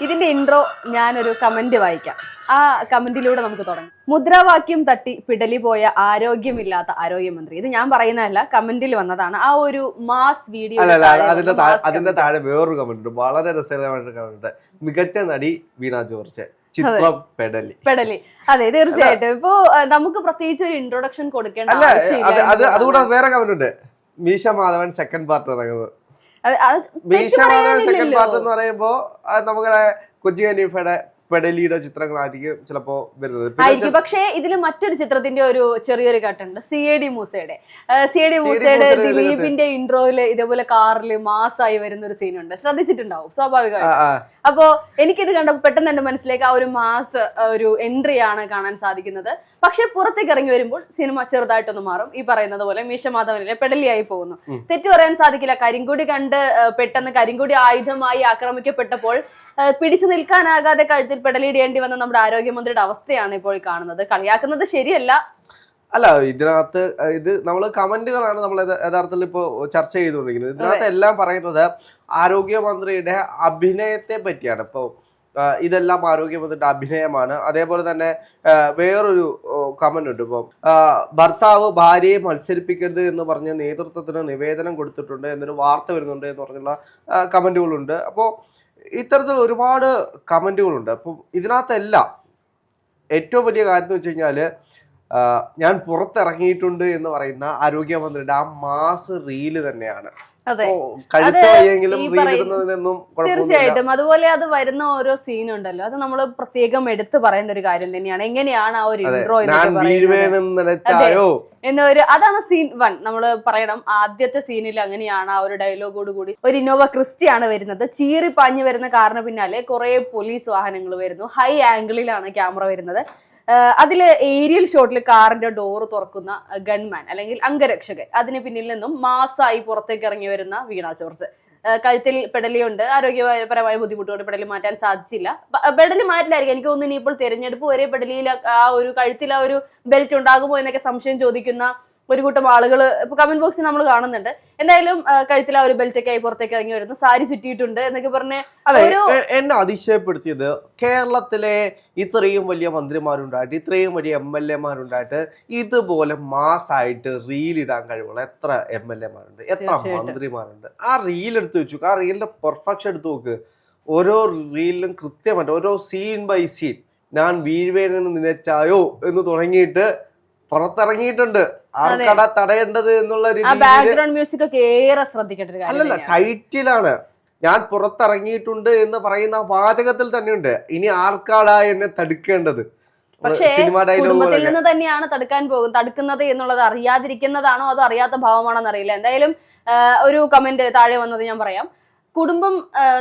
ഇതിന്റെ ഇൻട്രോ ഞാനൊരു കമന്റ് വായിക്കാം. ആ കമന്റിലൂടെ നമുക്ക് തുടങ്ങാം. മുദ്രാവാക്യം തട്ടി പിടലി പോയ ആരോഗ്യമില്ലാത്ത ആരോഗ്യമന്ത്രി. ഇത് ഞാൻ പറയുന്നതല്ല, കമന്റിൽ വന്നതാണ്. ആ ഒരു മാസ് വീഡിയോ. അതിന്റെ താഴെ വേറൊരു കമന്റ്, വളരെ രസകരമായിട്ട് കമന്റ്. മികച്ച നടി വീണ ജോർജ്, ചിത്രം പെടലി. അതെ, തീർച്ചയായിട്ടും. ഇപ്പൊ നമുക്ക് പ്രത്യേകിച്ച് ഒരു ഇൻട്രൊഡക്ഷൻ കൊടുക്കേണ്ട അതുകൂടെ വേറെ കമന്റ് ഉണ്ട്. മീശ മാധവൻ സെക്കൻഡ് പാർട്ട് ഇറങ്ങുന്നത്. മീശ മാധവൻ സെക്കൻഡ് പാർട്ട് എന്ന് പറയുമ്പോ നമ്മുടെ കൊച്ചി ഹനീഫയുടെ പെടലിയുടെ ചിത്രങ്ങളായിരിക്കും ചിലപ്പോ വരുന്നത്. പക്ഷേ ഇതിൽ മറ്റൊരു ചിത്രത്തിന്റെ ഒരു ചെറിയൊരു കട്ടുണ്ട്. CID മൂസയുടെ ദിലീപിന്റെ ഇൻട്രോയില് ഇതേപോലെ കാറില് മാസായി വരുന്ന ഒരു സീനുണ്ട്. ശ്രദ്ധിച്ചിട്ടുണ്ടാവും സ്വാഭാവികമായിട്ടും. അപ്പോ എനിക്കിത് കണ്ടപ്പോൾ പെട്ടെന്ന് എന്റെ മനസ്സിലേക്ക് ആ ഒരു മാസ് ഒരു എൻട്രി ആണ് കാണാൻ സാധിക്കുന്നത്. പക്ഷെ പുറത്തേക്ക് ഇറങ്ങി വരുമ്പോൾ സിനിമ ചെറുതായിട്ടൊന്ന് മാറും. ഈ പറയുന്നത് പോലെ മീശ മാധവനിലെ പെടലിയായി പോകുന്നു. തെറ്റു പറയാൻ സാധിക്കില്ല. കരിങ്കൊടി കണ്ട് പെട്ടെന്ന് കരിങ്കൊടി ആയുധമായി ആക്രമിക്കപ്പെട്ടപ്പോൾ പിടിച്ചു നിൽക്കാനാകാതെ കഴുത്തിൽ പെടലിടേണ്ടി വന്ന നമ്മുടെ ആരോഗ്യമന്ത്രിയുടെ അവസ്ഥയാണ് ഇപ്പോൾ കാണുന്നത്. കളിയാക്കുന്നത് ശരിയല്ല. അല്ല, ഇതിനകത്ത് ഇത് നമ്മള് കമന്റുകളാണ് നമ്മൾ യഥാർത്ഥത്തിൽ ഇപ്പോ ചർച്ച ചെയ്തുകൊണ്ടിരിക്കുന്നത്. ഇതിനകത്ത് എല്ലാം പറയുന്നത് ആരോഗ്യമന്ത്രിയുടെ അഭിനയത്തെ പറ്റിയാണ്. ഇപ്പോ ഇതെല്ലാം ആരോഗ്യമന്ത്രിയുടെ അഭിനയമാണ്. അതേപോലെ തന്നെ വേറൊരു കമന്റ് ഉണ്ട്. ഇപ്പം ഭർത്താവ് ഭാര്യയെ മത്സരിപ്പിക്കരുത് എന്ന് പറഞ്ഞ് നേതൃത്വത്തിന് നിവേദനം കൊടുത്തിട്ടുണ്ട് എന്നൊരു വാർത്ത വരുന്നുണ്ട് എന്ന് പറഞ്ഞുള്ള കമന്റുകളുണ്ട്. അപ്പോൾ ഇത്തരത്തിൽ ഒരുപാട് കമന്റുകളുണ്ട്. അപ്പം ഇതിനകത്തെല്ലാം ഏറ്റവും വലിയ കാര്യം എന്ന് വെച്ച് കഴിഞ്ഞാല് ഞാൻ പുറത്തിറങ്ങിയിട്ടുണ്ട് എന്ന് പറയുന്ന ആരോഗ്യമന്ത്രിയുടെ ആ മാസ് റീല് തന്നെയാണ്. തീർച്ചയായിട്ടും. അതുപോലെ അത് വരുന്ന ഓരോ സീൻ ഉണ്ടല്ലോ, അത് നമ്മൾ പ്രത്യേകം എടുത്തു പറയേണ്ട ഒരു കാര്യം തന്നെയാണ്. എങ്ങനെയാണ് ആ ഒരു ഇൻട്രോ എന്നൊരു അതാണ് സീൻ 1. നമ്മൾ പറയണം, ആദ്യത്തെ സീനിൽ അങ്ങനെയാണ്. ആ ഒരു ഡയലോഗോട് കൂടി ഒരു ഇന്നോവ ക്രിസ്റ്റയാണ് വരുന്നത്. ചീറി പാഞ്ഞു വരുന്ന കാറിന് പിന്നാലെ കുറെ പോലീസ് വാഹനങ്ങൾ വരുന്നു. ഹൈ ആംഗിളിലാണ് ക്യാമറ വരുന്നത്. അതില് ഏരിയൽ ഷോട്ടിൽ കാറിന്റെ ഡോറ് തുറക്കുന്ന ഗൺമാൻ അല്ലെങ്കിൽ അംഗരക്ഷകൻ, അതിന് പിന്നിൽ നിന്നും മാസായി പുറത്തേക്ക് ഇറങ്ങി വരുന്ന വീണ ജോർജ്. കഴുത്തിൽ പെടലിയുണ്ട്. ആരോഗ്യപരമായ ബുദ്ധിമുട്ടുകൊണ്ട് പെടലി മാറ്റാൻ സാധിച്ചില്ല. പെടലി മാറ്റില്ലായിരിക്കും. എനിക്ക് തോന്നുന്നു ഇനിയിപ്പോൾ തെരഞ്ഞെടുപ്പ് വരെ പെടലിയിൽ ആ ഒരു കഴുത്തിൽ ആ ഒരു ബെൽറ്റ് ഉണ്ടാകുമോ എന്നൊക്കെ സംശയം ചോദിക്കുന്ന ഒരു കൂട്ടം ആളുകൾ ഇപ്പൊ കമന്റ് ബോക്സിൽ നമ്മൾ കാണുന്നുണ്ട്. എന്തായാലും കഴുത്തിൽ ആ ഒരു ബെൽറ്റ് ഒക്കെ ആയി പുറത്തേക്ക് ഇറങ്ങി വരുന്നു. സാരി ചുറ്റിയിട്ടുണ്ട് എന്നൊക്കെ പറഞ്ഞ് എന്നെ അതിശയപ്പെടുത്തിയത് കേരളത്തിലെ ഇത്രയും വലിയ മന്ത്രിമാരുണ്ടായിട്ട്, ഇത്രയും വലിയ MLA മാരുണ്ടായിട്ട് ഇതുപോലെ മാസായിട്ട് റീലിടാൻ കഴിവുള്ള എത്ര MLA മാരുണ്ട്, എത്ര മന്ത്രിമാരുണ്ട്. ആ റീൽ എടുത്ത് വെച്ചു. ആ റീലിന്റെ പെർഫെക്ഷൻ എടുത്ത് നോക്ക്. ഓരോ റീലിലും കൃത്യമായിട്ട് ഓരോ സീൻ ബൈ സീൻ ഞാൻ വീഴ്വേനെന്ന് നിലച്ചായോ എന്ന് തുടങ്ങിയിട്ട് പുറത്തിറങ്ങിയിട്ടുണ്ട്. ആർക്കടാ തടയേണ്ടത് എന്നുള്ള അല്ലല്ല, ടൈറ്റിലാണ് ഞാൻ പുറത്തിറങ്ങിയിട്ടുണ്ട് എന്ന് പറയുന്ന വാചകത്തിൽ തന്നെയുണ്ട്. ഇനി ആർക്കാടാ എന്നെ തടുക്കേണ്ടത്? പക്ഷേ കുടുംബത്തിൽ നിന്ന് തന്നെയാണ് തടുക്കുന്നത് എന്നുള്ളത് അറിയാതിരിക്കുന്നതാണോ അതോ അറിയാത്ത ഭാവമാണോ എന്നറിയില്ല. എന്തായാലും ഒരു കമന്റ് താഴെ വന്നത് ഞാൻ പറയാം. കുടുംബം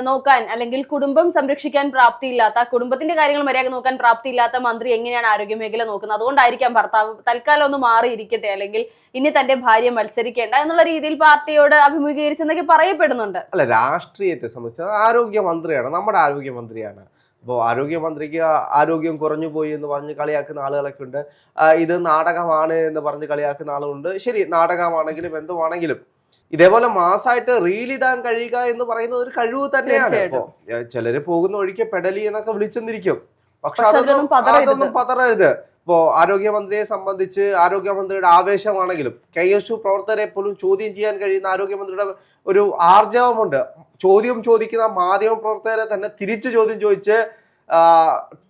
നോക്കാൻ അല്ലെങ്കിൽ കുടുംബം സംരക്ഷിക്കാൻ പ്രാപ്തിയില്ലാത്ത, കുടുംബത്തിന്റെ കാര്യങ്ങൾ മര്യാദ നോക്കാൻ പ്രാപ്തിയില്ലാത്ത മന്ത്രി എങ്ങനെയാണ് ആരോഗ്യ മേഖല നോക്കുന്നത്? അതുകൊണ്ടായിരിക്കാം ഭർത്താവ് തൽക്കാലം ഒന്ന് മാറിയിരിക്കട്ടെ, അല്ലെങ്കിൽ ഇനി തന്റെ ഭാര്യ മത്സരിക്കേണ്ട എന്നുള്ള രീതിയിൽ പാർട്ടിയോട് അഭിമുഖീകരിച്ചെന്നൊക്കെ പറയപ്പെടുന്നുണ്ട്. അല്ല, രാഷ്ട്രീയത്തെ സംബന്ധിച്ച് ആരോഗ്യമന്ത്രിയാണ്, നമ്മുടെ ആരോഗ്യമന്ത്രിയാണ്. അപ്പോൾ ആരോഗ്യമന്ത്രിക്ക് ആരോഗ്യം കുറഞ്ഞു പോയി എന്ന് പറഞ്ഞ് കളിയാക്കുന്ന ആളുകളൊക്കെ ഉണ്ട്. ഇത് നാടകമാണ് എന്ന് പറഞ്ഞ് കളിയാക്കുന്ന ആളുകളുണ്ട്. ശരി, നാടകമാണെങ്കിലും എന്തുവാണെങ്കിലും ഇതേപോലെ മാസായിട്ട് റീലിടാൻ കഴിയുക എന്ന് പറയുന്നത് ഒരു കഴിവ് തന്നെയാണ്. ഇപ്പോ ചിലര് പോകുന്ന ഒഴിക്കെ പെടലി എന്നൊക്കെ വിളിച്ചെന്നിരിക്കും. പക്ഷെ അതൊന്നും പതറരുത്. ഇപ്പോ ആരോഗ്യമന്ത്രിയെ സംബന്ധിച്ച് ആരോഗ്യമന്ത്രിയുടെ ആവേശമാണെങ്കിലും KSU പ്രവർത്തകരെ പോലും ചോദ്യം ചെയ്യാൻ കഴിയുന്ന ആരോഗ്യമന്ത്രിയുടെ ഒരു ആർജവമുണ്ട്. ചോദ്യം ചോദിക്കുന്ന മാധ്യമ പ്രവർത്തകരെ തന്നെ തിരിച്ചു ചോദ്യം ചോദിച്ച്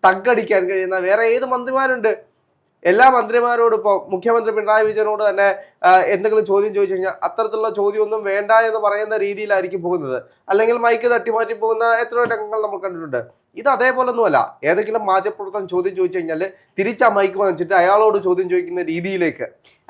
ടഗടിക്കാൻ കഴിയുന്ന വേറെ ഏത് മന്ത്രിമാരുണ്ട്? എല്ലാ മന്ത്രിമാരോടും ഇപ്പോൾ മുഖ്യമന്ത്രി പിണറായി വിജയനോട് തന്നെ എന്തെങ്കിലും ചോദ്യം ചോദിച്ചു കഴിഞ്ഞാൽ അത്തരത്തിലുള്ള ചോദ്യമൊന്നും വേണ്ട എന്ന് പറയുന്ന രീതിയിലായിരിക്കും പോകുന്നത്. അല്ലെങ്കിൽ മൈക്ക് തട്ടിമാറ്റി പോകുന്ന എത്രയോ രംഗങ്ങൾ നമ്മൾ കണ്ടിട്ടുണ്ട്. ഇത് അതേപോലൊന്നുമല്ല. ഏതെങ്കിലും മാധ്യമപ്രവർത്തകൻ ചോദ്യം ചോദിച്ചു കഴിഞ്ഞാൽ തിരിച്ച് ആ മൈക്ക് വാങ്ങിച്ചിട്ട് അയാളോട് ചോദ്യം ചോദിക്കുന്ന രീതിയിലേക്ക്.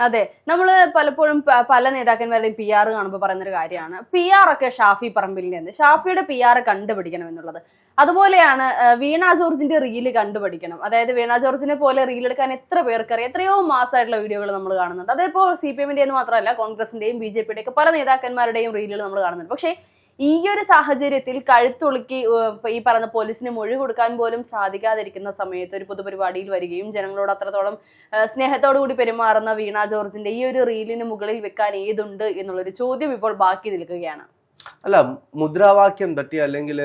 അതെ, നമ്മള് പലപ്പോഴും പല നേതാക്കന്മാരുടെയും PR കാണുമ്പോൾ പറയുന്നൊരു കാര്യമാണ്, PR ഒക്കെ ഷാഫി പറമ്പിലിന്റെ നിന്ന് ഷാഫിയുടെ PR കണ്ടുപിടിക്കണം എന്നുള്ളത്. അതുപോലെയാണ് വീണ ജോർജിന്റെ റീല് കണ്ടുപിടിക്കണം. അതായത് വീണ ജോർജിനെ പോലെ റീലെടുക്കാൻ എത്ര പേർക്കറിയാം. എത്രയോ മാസമായിട്ടുള്ള വീഡിയോകൾ നമ്മൾ കാണുന്നുണ്ട്. അതേപോലെ CPM-ന്റെ എന്ന് മാത്രമല്ല, കോൺഗ്രസിന്റെയും BJP-യുടെ ഒക്കെ പല നേതാക്കന്മാരുടെയും റീലുകൾ നമ്മൾ കാണുന്നുണ്ട്. പക്ഷേ ഈ ഒരു സാഹചര്യത്തിൽ കഴുത്തൊളുക്കി ഈ പറഞ്ഞ പോലീസിന് മൊഴി കൊടുക്കാൻ പോലും സാധിക്കാതിരിക്കുന്ന സമയത്ത് ഒരു പൊതുപരിപാടിയിൽ വരികയും ജനങ്ങളോട് അത്രത്തോളം സ്നേഹത്തോടു കൂടി പെരുമാറുന്ന വീണ ജോർജിന്റെ ഈ ഒരു റീലിന് മുകളിൽ വെക്കാൻ ഏതുണ്ട് എന്നുള്ളൊരു ചോദ്യം ഇപ്പോൾ ബാക്കി നിൽക്കുകയാണ്. അല്ല, മുദ്രാവാക്യം തട്ടി അല്ലെങ്കിൽ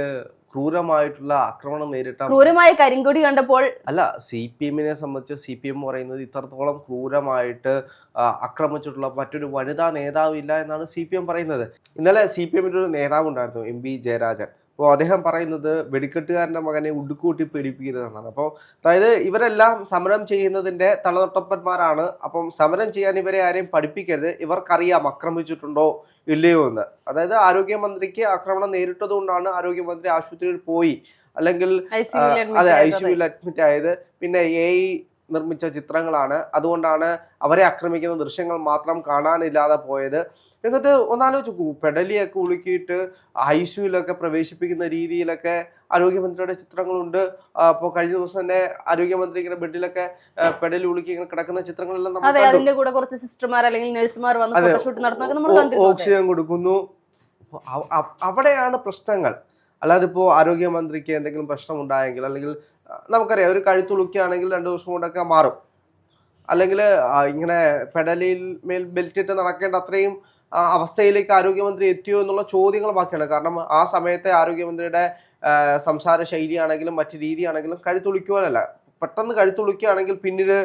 ക്രൂരമായിട്ടുള്ള ആക്രമണം നേരിട്ട ക്രൂരമായ കരിങ്കൊടി കണ്ടപ്പോൾ അല്ല, CPM-നെ സംബന്ധിച്ച് CPM പറയുന്നത് ഇത്രത്തോളം ക്രൂരമായിട്ട് ആക്രമിച്ചിട്ടുള്ള മറ്റൊരു വനിതാ നേതാവില്ല എന്നാണ് CPM പറയുന്നത്. ഇന്നലെ CPM-ന്റെ ഒരു നേതാവ് ഉണ്ടായിരുന്നു, MP ജയരാജൻ. അപ്പോൾ അദ്ദേഹം പറയുന്നത് വെടിക്കെട്ടുകാരൻ്റെ മകനെ ഉടുക്കൂട്ടി പേടിപ്പിക്കരുതെന്നാണ്. അപ്പോൾ അതായത് ഇവരെല്ലാം സമരം ചെയ്യുന്നതിൻ്റെ തലതൊട്ടപ്പന്മാരാണ്. അപ്പം സമരം ചെയ്യാൻ ഇവരെ ആരെയും പഠിപ്പിക്കരുത്, ഇവർക്കറിയാം ആക്രമിച്ചിട്ടുണ്ടോ ഇല്ലയോ എന്ന്. അതായത് ആരോഗ്യമന്ത്രിക്ക് ആക്രമണം നേരിട്ടത് കൊണ്ടാണ് ആരോഗ്യമന്ത്രി ആശുപത്രിയിൽ പോയി, അല്ലെങ്കിൽ അതെ ICUവിൽ അഡ്മിറ്റ് ആയത്. പിന്നെ AI നിർമ്മിച്ച ചിത്രങ്ങളാണ്, അതുകൊണ്ടാണ് അവരെ ആക്രമിക്കുന്ന ദൃശ്യങ്ങൾ മാത്രം കാണാനില്ലാതെ പോയത്. എന്നിട്ട് ഒന്നാലോചിക്കൂ, പെടലിയൊക്കെ ഉളുക്കിയിട്ട് ICUവിലൊക്കെ പ്രവേശിപ്പിക്കുന്ന രീതിയിലൊക്കെ ആരോഗ്യമന്ത്രിയുടെ ചിത്രങ്ങളുണ്ട്. അപ്പോൾ കഴിഞ്ഞ ദിവസം തന്നെ ആരോഗ്യമന്ത്രി ഇങ്ങനെ ബെഡിലൊക്കെ പെടലി ഉളുക്കി ഇങ്ങനെ കിടക്കുന്ന ചിത്രങ്ങളെല്ലാം നമ്മൾ അതിന്റെ കൂടെ കുറച്ച് സിസ്റ്റർമാർ അല്ലെങ്കിൽ നഴ്സുമാർ വന്ന് ഫോട്ടോഷൂട്ട് നടത്തുന്നതൊക്കെ നമ്മൾ കണ്ടിട്ടുണ്ട്. ഓക്സിജൻ കൊടുക്കുന്നു. അവിടെയാണ് പ്രശ്നങ്ങൾ. അല്ലാതെ ഇപ്പോൾ ആരോഗ്യമന്ത്രിക്ക് എന്തെങ്കിലും പ്രശ്നം ഉണ്ടായെങ്കിൽ, അല്ലെങ്കിൽ നമുക്കറിയാം ഒരു കഴുത്തുളുക്കുകയാണെങ്കിൽ 2 ദിവസം കൊണ്ടൊക്കെ മാറും. അല്ലെങ്കിൽ ഇങ്ങനെ പെടലിൽ മേൽ ബെൽറ്റ് ഇട്ട് നടക്കേണ്ട അത്രയും അവസ്ഥയിലേക്ക് ആരോഗ്യമന്ത്രി എത്തിയോ എന്നുള്ള ചോദ്യങ്ങൾ ബാക്കിയാണ്. കാരണം ആ സമയത്തെ ആരോഗ്യമന്ത്രിയുടെ സംസാര ശൈലിയാണെങ്കിലും മറ്റു രീതിയാണെങ്കിലും കഴുത്തുളിക്കുവാനല്ല. പെട്ടെന്ന് കഴുത്തുളിക്കുകയാണെങ്കിൽ പിന്നീട്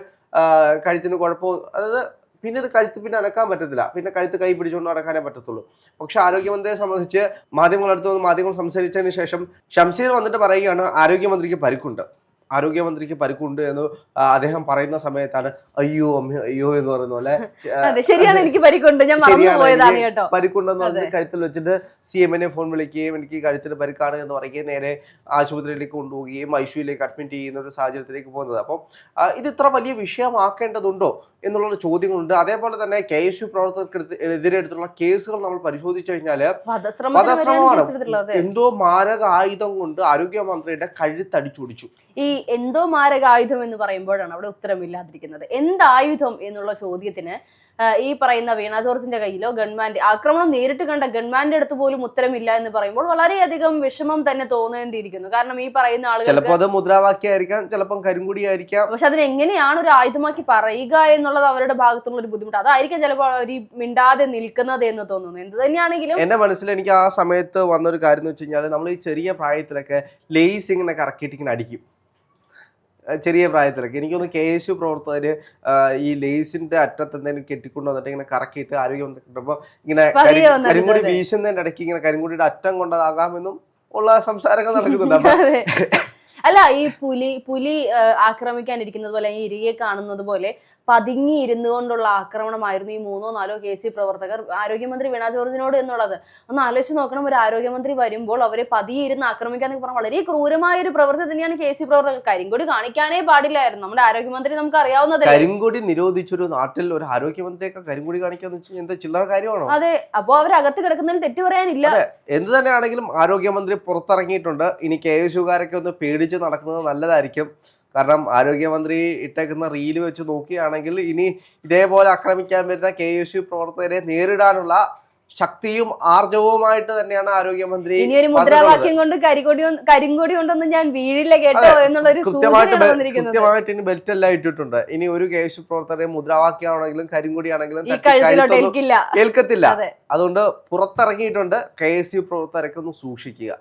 കഴുത്തിന് കുഴപ്പം, അതായത് പിന്നീട് കഴുത്ത് പിന്നെ അനക്കാൻ പറ്റത്തില്ല, പിന്നെ കഴുത്ത് കൈ പിടിച്ചുകൊണ്ട് നടക്കാനേ പറ്റത്തുള്ളൂ. പക്ഷെ ആരോഗ്യമന്ത്രിയെ സംബന്ധിച്ച് മാധ്യമങ്ങളടുത്ത് വന്ന് മാധ്യമങ്ങൾ സംസാരിച്ചതിന് ശേഷം ഷംസീർ വന്നിട്ട് പറയുകയാണ് ആരോഗ്യമന്ത്രിക്ക് പരിക്കുണ്ട് എന്ന് അദ്ദേഹം പറയുന്ന സമയത്താണ് അയ്യോ അമ്മ അയ്യോ എന്ന് പറയുന്ന പോലെ ശരിയാണ്, എനിക്ക് പരിക്കുണ്ട്, ഞാൻ മറന്നുപോയതാണ് കേട്ടോ, പരിക്കുണ്ടെന്ന് പറഞ്ഞ് കഴുത്തിൽ വെച്ചിട്ട് CM-നെ ഫോൺ വിളിക്കുകയും എനിക്ക് കഴുത്തിന് പരിക്കാണ് എന്ന് പറയുകയും നേരെ ആശുപത്രിയിലേക്ക് കൊണ്ടുപോവുകയും ICUവിലേക്ക് അഡ്മിറ്റ് ചെയ്യുന്ന ഒരു സാഹചര്യത്തിലേക്ക് പോകുന്നത്. അപ്പം ഇത് ഇത്ര വലിയ വിഷയമാക്കേണ്ടതുണ്ടോ എന്നുള്ള ചോദ്യങ്ങളുണ്ട്. അതേപോലെ തന്നെ KSU പ്രവർത്തകർക്കെതിരെ എടുത്തുള്ള കേസുകൾ നമ്മൾ പരിശോധിച്ചു കഴിഞ്ഞാൽ വധശ്രമമാണ്. എന്തോ മാരക ആയുധം കൊണ്ട് ആരോഗ്യമന്ത്രിയുടെ കഴുത്തടിച്ചൊടിച്ചു. ഈ എന്തോ മാരകായുധം എന്ന് പറയുമ്പോഴാണ് അവിടെ ഉത്തരമില്ലാതിരിക്കുന്നത്. എന്തായുധം എന്നുള്ള ചോദ്യത്തിന് ഈ പറയുന്ന വീണ ജോർജിന്റെ കയ്യിലോ ഗവൺമെന്റ് ആക്രമണം നേരിട്ട് കണ്ട ഗവൺമെന്റിന്റെ അടുത്ത് പോലും ഉത്തരമില്ല എന്ന് പറയുമ്പോൾ വളരെയധികം വിഷമം തന്നെ തോന്നേണ്ടിയിരിക്കുന്നു. കാരണം ഈ പറയുന്ന ആളുകൾ ചിലപ്പോൾ അത് മുദ്രാവാക്യമായിരിക്കാം, ചിലപ്പം കരിങ്കുടിയായിരിക്കാം. പക്ഷെ അതിന് എങ്ങനെയാണ് ഒരു ആയുധമാക്കി പറയുക എന്നുള്ളത് അവരുടെ ഭാഗത്തുള്ള ഒരു ബുദ്ധിമുട്ട്. അതായിരിക്കും ചിലപ്പോൾ അവർ മിണ്ടാതെ നിൽക്കുന്നത് എന്ന് തോന്നുന്നു. എന്ത് തന്നെയാണെങ്കിലും എന്റെ മനസ്സിൽ എനിക്ക് ആ സമയത്ത് വന്നൊരു കാര്യം എന്ന് വെച്ച് കഴിഞ്ഞാൽ, നമ്മൾ ഈ ചെറിയ പ്രായത്തിലൊക്കെ ലേസ് ഇങ്ങനെ കറക്കിയിട്ട് ഇങ്ങനെ അടിക്കും. ചെറിയ പ്രായത്തിലൊക്കെ എനിക്കൊന്ന് KSU പ്രവർത്തകര് ഈ ലേസിന്റെ അറ്റത്ത് എന്തെങ്കിലും കെട്ടിക്കൊണ്ട് വന്നിട്ട് ഇങ്ങനെ കറക്കിയിട്ട് ആരോഗ്യമന്ത്രി കിട്ടുമ്പോൾ ഇങ്ങനെ കരിങ്കുടി വീശുന്നതിന്റെ ഇടയ്ക്ക് ഇങ്ങനെ കരിങ്കുടിയുടെ അറ്റം കൊണ്ടതാകാമെന്നും ഉള്ള സംസാരങ്ങൾ നടക്കുന്നുണ്ട്. അല്ല, ഈ പുലി ആക്രമിക്കാനിരിക്കുന്നത് പോലെ, ഈ ഇരികെ കാണുന്നത് പോലെ പതുങ്ങി ഇരുന്നു കൊണ്ടുള്ള ആക്രമണമായിരുന്നു ഈ 3-4 KSU പ്രവർത്തകർ ആരോഗ്യമന്ത്രി വീണ ജോർജിനോട് എന്നുള്ളത്. ഒന്ന് ആലോചിച്ച് നോക്കണം, ഒരു ആരോഗ്യമന്ത്രി വരുമ്പോൾ അവരെ പതിയെ ഇരുന്ന് ആക്രമിക്കാന്നൊക്കെ പറഞ്ഞാൽ വളരെ ക്രൂരമായ ഒരു പ്രവൃത്തി തന്നെയാണ് KSU പ്രവർത്തകർ. കരിങ്കൊടി കാണിക്കാനേ പാടില്ലായിരുന്നു. നമ്മുടെ ആരോഗ്യമന്ത്രി നമുക്ക് അറിയാവുന്നത്. കരിങ്കൊടി നിരോധിച്ചൊരു നാട്ടിൽ ഒരു ആരോഗ്യമന്ത്രിയൊക്കെ കരിങ്കൊടി കാണിക്കാന്ന് വെച്ചാൽ എന്താ ചില്ലറ കാര്യമാണോ? അതെ, അപ്പൊ അവരകത്ത് കിടക്കുന്നതിൽ തെറ്റ് പറയാനില്ല. എന്ത് തന്നെയാണെങ്കിലും ആരോഗ്യമന്ത്രി പുറത്തിറങ്ങിയിട്ടുണ്ട്. ഇനി KSUകാരൊക്കെ ഒന്ന് പേടിച്ച് നടക്കുന്നത് നല്ലതായിരിക്കും. കാരണം ആരോഗ്യമന്ത്രി ഇട്ടേക്കുന്ന റീല് വെച്ച് നോക്കുകയാണെങ്കിൽ ഇനി ഇതേപോലെ ആക്രമിക്കാൻ വരുന്ന KSU പ്രവർത്തകരെ നേരിടാനുള്ള ശക്തിയും ആർജവുമായിട്ട് തന്നെയാണ് ആരോഗ്യമന്ത്രി. ഇനി ഒരു മുദ്രാവാക്യം കൊണ്ട് കരിങ്കൊടി കൊണ്ടൊന്നും ഞാൻ വീഴില്ല കേട്ടോ എന്നുള്ളൊരു കൃത്യമായിട്ട് ഇനി ബെൽറ്റ് എല്ലാം ഇട്ടിട്ടുണ്ട്. ഇനി ഒരു KSU പ്രവർത്തകരെ മുദ്രാവാക്യമാണെങ്കിലും കരിങ്കൊടിയാണെങ്കിലും ഏൽക്കത്തില്ല. അതുകൊണ്ട് പുറത്തിറങ്ങിയിട്ടുണ്ട്. KSU പ്രവർത്തകരൊക്കെ ഒന്ന് സൂക്ഷിക്കുക.